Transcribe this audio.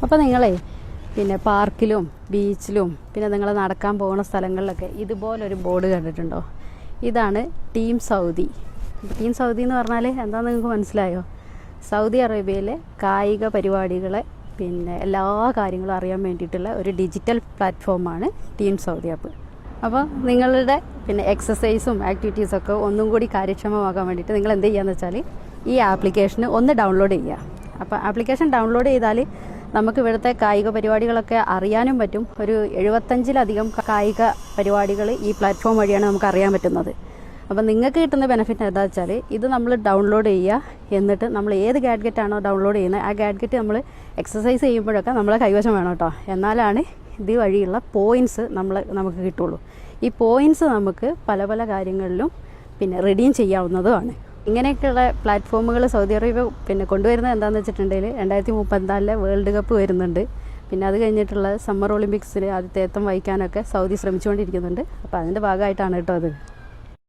അപ്പോൾ നിങ്ങളെ പിന്നെ പാർക്കിലും ബീച്ചിലും പിന്നെ നിങ്ങൾ നടക്കാൻ പോകുന്ന സ്ഥലങ്ങളിലൊക്കെ ഇതുപോലൊരു ബോർഡ് കണ്ടിട്ടുണ്ടോ? ഇതാണ് ടീം സൗദി. ടീം സൗദി എന്ന് പറഞ്ഞാൽ എന്താണെന്ന് നിങ്ങൾക്ക് മനസ്സിലായോ? സൗദി അറേബ്യയിലെ കായിക പരിപാടികളെ പിന്നെ എല്ലാ കാര്യങ്ങളും അറിയാൻ വേണ്ടിയിട്ടുള്ള ഒരു ഡിജിറ്റൽ പ്ലാറ്റ്ഫോമാണ് ടീം സൗദി ആപ്പ്. അപ്പോൾ നിങ്ങളുടെ പിന്നെ എക്സസൈസും ആക്ടിവിറ്റീസൊക്കെ ഒന്നും കൂടി കാര്യക്ഷമമാക്കാൻ വേണ്ടിയിട്ട് നിങ്ങൾ എന്ത് ചെയ്യുകയെന്ന് വെച്ചാൽ ഈ ആപ്ലിക്കേഷന് ഒന്ന് ഡൗൺലോഡ് ചെയ്യുക. അപ്പോൾ ആപ്ലിക്കേഷൻ ഡൗൺലോഡ് ചെയ്താൽ നമുക്ക് ഇവിടുത്തെ കായിക പരിപാടികളൊക്കെ അറിയാനും പറ്റും. ഒരു 75-ലധികം കായിക പരിപാടികൾ ഈ പ്ലാറ്റ്ഫോം വഴിയാണ് നമുക്ക് അറിയാൻ പറ്റുന്നത്. അപ്പം നിങ്ങൾക്ക് കിട്ടുന്ന ബെനിഫിറ്റ് എന്താ വെച്ചാൽ ഇത് നമ്മൾ ഡൗൺലോഡ് ചെയ്യുക, എന്നിട്ട് നമ്മൾ ഏത് ഗാഡ്ഗറ്റാണോ ഡൗൺലോഡ് ചെയ്യുന്നത് ആ ഗാഡ്ഗറ്റ് നമ്മൾ എക്സസൈസ് ചെയ്യുമ്പോഴൊക്കെ നമ്മളെ കൈവശം വേണം കേട്ടോ. എന്നാലാണ് ഇത് വഴിയുള്ള പോയിൻറ്റ്സ് നമുക്ക് കിട്ടുള്ളൂ. ഈ പോയിൻറ്റ്സ് നമുക്ക് പല പല കാര്യങ്ങളിലും പിന്നെ റിഡീം ചെയ്യാവുന്നതുമാണ്. ഇങ്ങനെയൊക്കെയുള്ള പ്ലാറ്റ്ഫോമുകൾ സൗദി അറേബ്യ പിന്നെ കൊണ്ടുവരുന്നത് എന്താണെന്ന് വെച്ചിട്ടുണ്ടെങ്കിൽ 2034 വേൾഡ് കപ്പ് വരുന്നുണ്ട്. പിന്നെ അത് കഴിഞ്ഞിട്ടുള്ള സമ്മർ ഒളിമ്പിക്സിൽ ആതിഥേയത്വം വഹിക്കാനൊക്കെ സൗദി ശ്രമിച്ചുകൊണ്ടിരിക്കുന്നുണ്ട്. അപ്പോൾ അതിൻ്റെ ഭാഗമായിട്ടാണ് കേട്ടോ അത്.